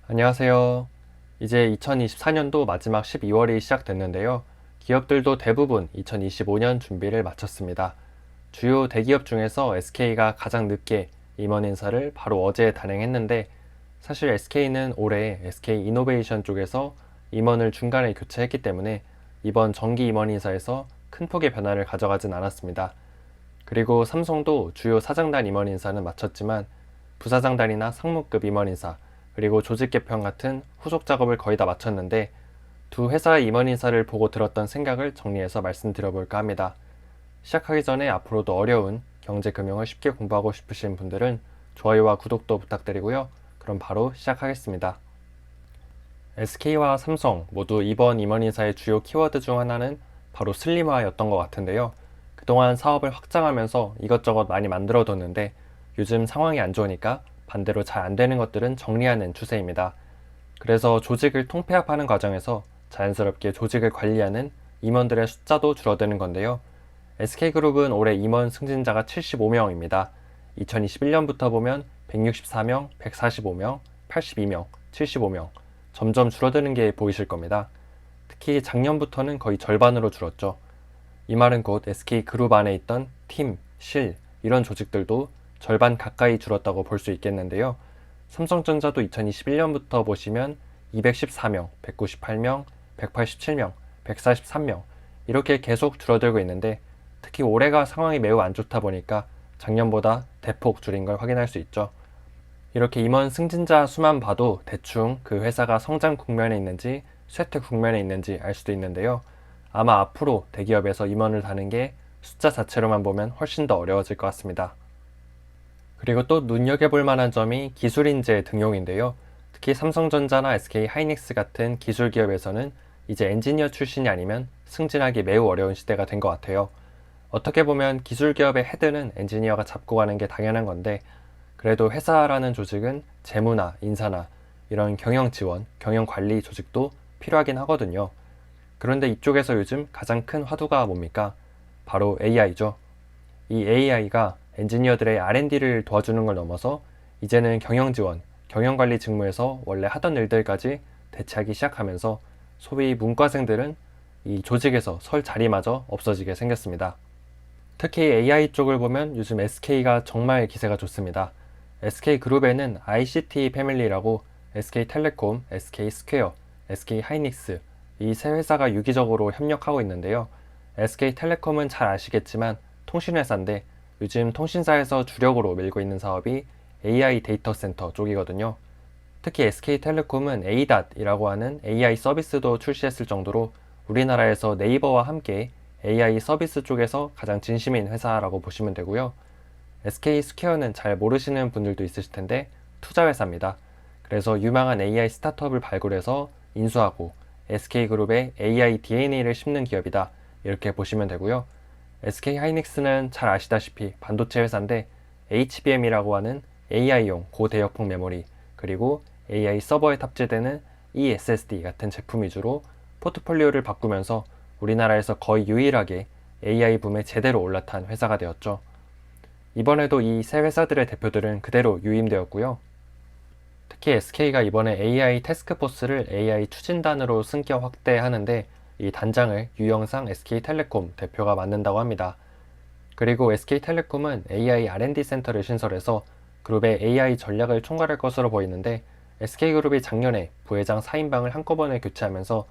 안녕하세요. 이제 2024년도 마지막 12월이 시작됐는데요. 기업들도 대부분 2025년 준비를 마쳤습니다. 주요 대기업 중에서 SK가 가장 늦게 임원 인사를 바로 어제 단행했는데, 사실 SK는 올해 SK 이노베이션 쪽에서 임원을 중간에 교체했기 때문에 이번 정기 임원 인사에서 큰 폭의 변화를 가져가진 않았습니다. 그리고 삼성도 주요 사장단 임원 인사는 마쳤지만 부사장단이나 상무급 임원 인사, 그리고 조직 개편 같은 후속 작업을 거의 다 마쳤는데, 두 회사의 임원 인사를 보고 들었던 생각을 정리해서 말씀드려볼까 합니다. 시작하기 전에 앞으로도 어려운 경제 금융을 쉽게 공부하고 싶으신 분들은 좋아요와 구독도 부탁드리고요. 그럼 바로 시작하겠습니다. SK와 삼성 모두 이번 임원 인사의 주요 키워드 중 하나는 바로 슬림화였던 것 같은데요. 그동안 사업을 확장하면서 이것저것 많이 만들어뒀는데 요즘 상황이 안 좋으니까 반대로 잘 안 되는 것들은 정리하는 추세입니다. 그래서 조직을 통폐합하는 과정에서 자연스럽게 조직을 관리하는 임원들의 숫자도 줄어드는 건데요. SK그룹은 올해 임원 승진자가 75명입니다. 2021년부터 보면 164명, 145명, 82명, 75명, 점점 줄어드는 게 보이실 겁니다. 특히 작년부터는 거의 절반으로 줄었죠. 이 말은 곧 SK그룹 안에 있던 팀, 실, 이런 조직들도 절반 가까이 줄었다고 볼 수 있겠는데요. 삼성전자도 2021년부터 보시면 214명, 198명, 187명, 143명 이렇게 계속 줄어들고 있는데, 특히 올해가 상황이 매우 안 좋다 보니까 작년보다 대폭 줄인 걸 확인할 수 있죠. 이렇게 임원 승진자 수만 봐도 대충 그 회사가 성장 국면에 있는지 쇠퇴 국면에 있는지 알 수도 있는데요. 아마 앞으로 대기업에서 임원을 다는 게 숫자 자체로만 보면 훨씬 더 어려워질 것 같습니다. 그리고 또 눈여겨볼 만한 점이 기술 인재 등용인데요. 특히 삼성전자나 SK 하이닉스 같은 기술 기업에서는 이제 엔지니어 출신이 아니면 승진하기 매우 어려운 시대가 된 것 같아요. 어떻게 보면 기술 기업의 헤드는 엔지니어가 잡고 가는 게 당연한 건데, 그래도 회사라는 조직은 재무나 인사나 이런 경영 지원, 경영 관리 조직도 필요하긴 하거든요. 그런데 이쪽에서 요즘 가장 큰 화두가 뭡니까? 바로 AI죠. 이 AI가 엔지니어들의 R&D를 도와주는 걸 넘어서 이제는 경영 지원, 경영 관리 직무에서 원래 하던 일들까지 대체하기 시작하면서 소위 문과생들은 이 조직에서 설 자리마저 없어지게 생겼습니다. 특히 AI 쪽을 보면 요즘 SK가 정말 기세가 좋습니다. SK그룹에는 ICT 패밀리라고 SK텔레콤, SK스퀘어, SK하이닉스 이 세 회사가 유기적으로 협력하고 있는데요. SK텔레콤은 잘 아시겠지만 통신회사인데 요즘 통신사에서 주력으로 밀고 있는 사업이 AI 데이터 센터 쪽이거든요. 특히 SK텔레콤은 ADAT이라고 하는 AI 서비스도 출시했을 정도로 우리나라에서 네이버와 함께 AI 서비스 쪽에서 가장 진심인 회사라고 보시면 되고요. SK스퀘어는 잘 모르시는 분들도 있으실 텐데 투자회사입니다. 그래서 유망한 AI 스타트업을 발굴해서 인수하고 SK그룹의 AI DNA를 심는 기업이다, 이렇게 보시면 되고요. SK하이닉스는 잘 아시다시피 반도체 회사인데 HBM이라고 하는 AI용 고대역폭 메모리, 그리고 AI 서버에 탑재되는 eSSD 같은 제품 위주로 포트폴리오를 바꾸면서 우리나라에서 거의 유일하게 AI 붐에 제대로 올라탄 회사가 되었죠. 이번에도 이 세 회사들의 대표들은 그대로 유임되었고요. 특히 SK가 이번에 AI 태스크포스를 AI 추진단으로 승격 확대하는데 이 단장을 유영상 SK텔레콤 대표가 맡는다고 합니다. 그리고 SK텔레콤은 AI R&D 센터를 신설해서 그룹의 AI 전략을 총괄할 것으로 보이는데, SK그룹이 작년에 부회장 4인방을 한꺼번에 교체하면서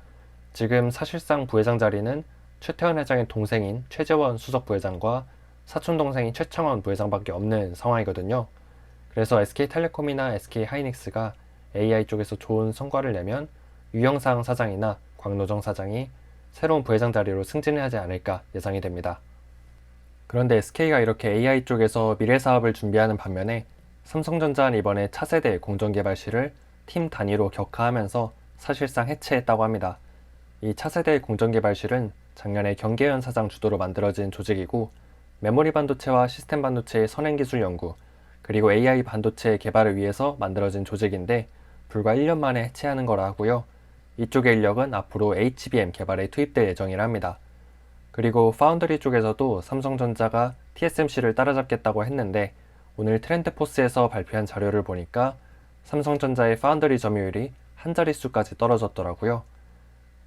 지금 사실상 부회장 자리는 최태원 회장의 동생인 최재원 수석 부회장과 사촌 동생인 최창원 부회장밖에 없는 상황이거든요. 그래서 SK텔레콤이나 SK하이닉스가 AI 쪽에서 좋은 성과를 내면 유영상 사장이나 광노정 사장이 새로운 부회장 자리로 승진하지 않을까 예상이 됩니다. 그런데 SK가 이렇게 AI 쪽에서 미래 사업을 준비하는 반면에 삼성전자는 이번에 차세대 공정개발실을 팀 단위로 격하하면서 사실상 해체했다고 합니다. 이 차세대 공정개발실은 작년에 경계현 사장 주도로 만들어진 조직이고, 메모리 반도체와 시스템 반도체의 선행기술 연구, 그리고 AI 반도체 개발을 위해서 만들어진 조직인데 불과 1년 만에 해체하는 거라 하고요. 이쪽의 인력은 앞으로 HBM 개발에 투입될 예정이라 합니다. 그리고 파운드리 쪽에서도 삼성전자가 TSMC를 따라잡겠다고 했는데 오늘 트렌드포스에서 발표한 자료를 보니까 삼성전자의 파운드리 점유율이 한 자릿수까지 떨어졌더라고요.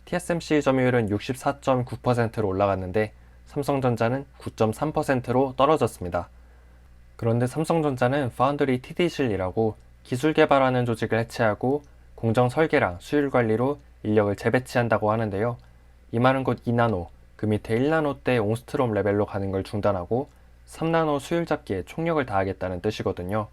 TSMC 점유율은 64.9%로 올라갔는데 삼성전자는 9.3%로 떨어졌습니다. 그런데 삼성전자는 파운드리 TD실이라고 기술 개발하는 조직을 해체하고 공정 설계랑 수율 관리로 인력을 재배치한다고 하는데요. 이 말은 곧 2나노, 그 밑에 1나노대 옹스트롬 레벨로 가는 걸 중단하고 3나노 수율 잡기에 총력을 다하겠다는 뜻이거든요.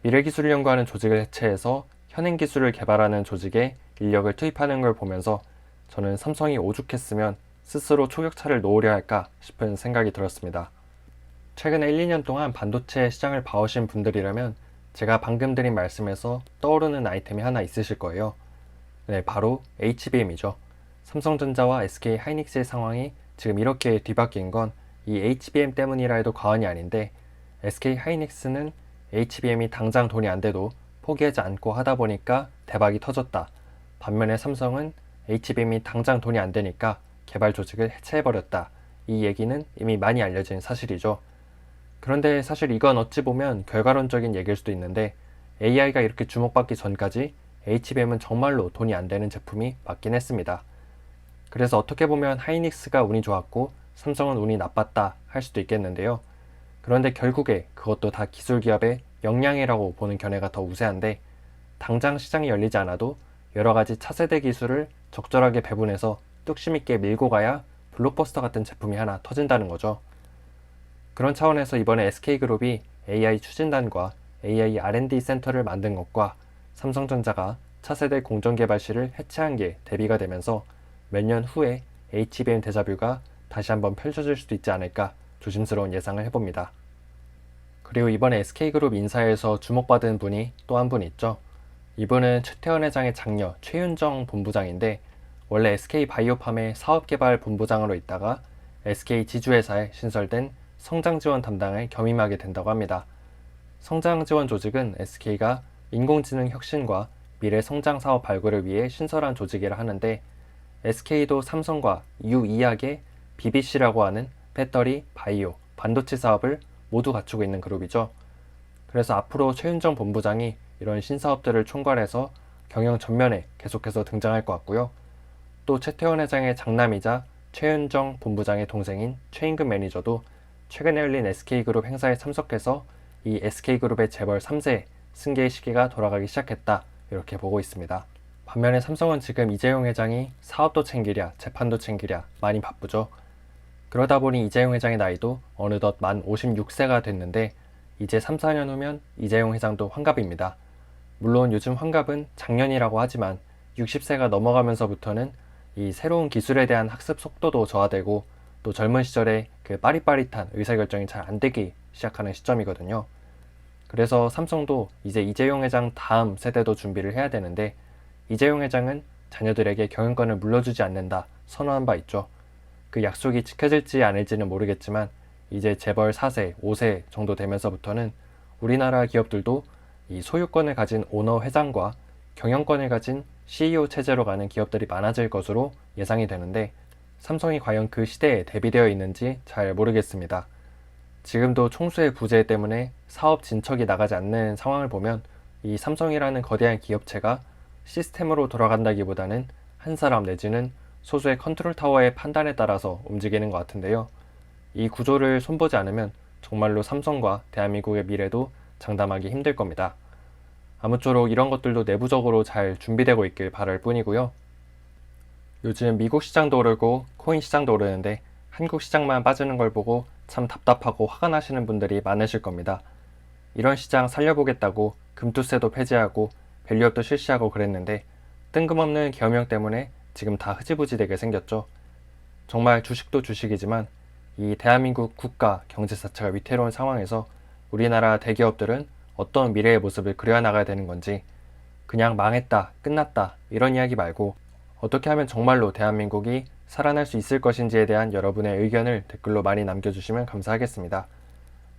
미래기술을 연구하는 조직을 해체해서 현행 기술을 개발하는 조직에 인력을 투입하는 걸 보면서 저는 삼성이 오죽했으면 스스로 초격차를 놓으려 할까 싶은 생각이 들었습니다. 최근에 1, 2년 동안 반도체 시장을 봐오신 분들이라면 제가 방금 드린 말씀에서 떠오르는 아이템이 하나 있으실 거예요. 네, 바로 HBM이죠. 삼성전자와 SK 하이닉스의 상황이 지금 이렇게 뒤바뀐 건 이 HBM 때문이라 해도 과언이 아닌데 SK 하이닉스는 HBM이 당장 돈이 안 돼도 포기하지 않고 하다 보니까 대박이 터졌다. 반면에 삼성은 HBM이 당장 돈이 안 되니까 개발 조직을 해체해버렸다. 이 얘기는 이미 많이 알려진 사실이죠. 그런데 사실 이건 어찌 보면 결과론적인 얘기일 수도 있는데 AI가 이렇게 주목받기 전까지 HBM은 정말로 돈이 안 되는 제품이 맞긴 했습니다. 그래서 어떻게 보면 하이닉스가 운이 좋았고 삼성은 운이 나빴다 할 수도 있겠는데요. 그런데 결국에 그것도 다 기술기업의 역량이라고 보는 견해가 더 우세한데 당장 시장이 열리지 않아도 여러가지 차세대 기술을 적절하게 배분해서 뚝심 있게 밀고 가야 블록버스터 같은 제품이 하나 터진다는 거죠. 그런 차원에서 이번에 SK그룹이 AI 추진단과 AI R&D 센터를 만든 것과 삼성전자가 차세대 공정개발실을 해체한 게 대비가 되면서 몇 년 후에 HBM 데자뷰가 다시 한번 펼쳐질 수도 있지 않을까 조심스러운 예상을 해봅니다. 그리고 이번에 SK그룹 인사에서 주목받은 분이 또 한 분 있죠. 이분은 최태원 회장의 장녀 최윤정 본부장인데 원래 SK바이오팜의 사업개발 본부장으로 있다가 SK 지주회사에 신설된 성장지원 담당을 겸임하게 된다고 합니다. 성장지원 조직은 SK가 인공지능 혁신과 미래 성장 사업 발굴을 위해 신설한 조직이라 하는데 SK도 삼성과 유이하게 BBC라고 하는 배터리, 바이오, 반도체 사업을 모두 갖추고 있는 그룹이죠. 그래서 앞으로 최윤정 본부장이 이런 신사업들을 총괄해서 경영 전면에 계속해서 등장할 것 같고요. 또 최태원 회장의 장남이자 최윤정 본부장의 동생인 최인근 매니저도 최근에 열린 SK그룹 행사에 참석해서 이 SK그룹의 재벌 3세 승계의 시기가 돌아가기 시작했다 이렇게 보고 있습니다. 반면에 삼성은 지금 이재용 회장이 사업도 챙기랴 재판도 챙기랴 많이 바쁘죠. 그러다 보니 이재용 회장의 나이도 어느덧 만 56세가 됐는데 이제 3, 4년 후면 이재용 회장도 환갑입니다. 물론 요즘 환갑은 작년이라고 하지만 60세가 넘어가면서부터는 이 새로운 기술에 대한 학습 속도도 저하되고 또 젊은 시절에 그 빠릿빠릿한 의사결정이 잘 안 되기 시작하는 시점이거든요. 그래서 삼성도 이제 이재용 회장 다음 세대도 준비를 해야 되는데 이재용 회장은 자녀들에게 경영권을 물려주지 않는다 선언한 바 있죠. 그 약속이 지켜질지 아닐지는 모르겠지만 이제 재벌 4세, 5세 정도 되면서부터는 우리나라 기업들도 이 소유권을 가진 오너 회장과 경영권을 가진 CEO 체제로 가는 기업들이 많아질 것으로 예상이 되는데 삼성이 과연 그 시대에 대비되어 있는지 잘 모르겠습니다. 지금도 총수의 부재 때문에 사업 진척이 나가지 않는 상황을 보면 이 삼성이라는 거대한 기업체가 시스템으로 돌아간다기보다는 한 사람 내지는 소수의 컨트롤 타워의 판단에 따라서 움직이는 것 같은데요. 이 구조를 손보지 않으면 정말로 삼성과 대한민국의 미래도 장담하기 힘들 겁니다. 아무쪼록 이런 것들도 내부적으로 잘 준비되고 있길 바랄 뿐이고요. 요즘 미국 시장도 오르고 코인 시장도 오르는데 한국 시장만 빠지는 걸 보고 참 답답하고 화가 나시는 분들이 많으실 겁니다. 이런 시장 살려보겠다고 금투세도 폐지하고 밸류업도 실시하고 그랬는데 뜬금없는 계엄령 때문에 지금 다 흐지부지 되게 생겼죠. 정말 주식도 주식이지만 이 대한민국 국가 경제 자체가 위태로운 상황에서 우리나라 대기업들은 어떤 미래의 모습을 그려나가야 되는 건지 그냥 망했다, 끝났다 이런 이야기 말고 어떻게 하면 정말로 대한민국이 살아날 수 있을 것인지에 대한 여러분의 의견을 댓글로 많이 남겨주시면 감사하겠습니다.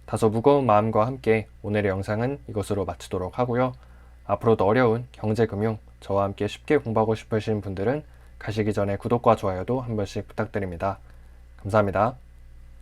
다소 무거운 마음과 함께 오늘의 영상은 이것으로 마치도록 하고요. 앞으로도 어려운 경제금융 저와 함께 쉽게 공부하고 싶으신 분들은 가시기 전에 구독과 좋아요도 한 번씩 부탁드립니다. 감사합니다.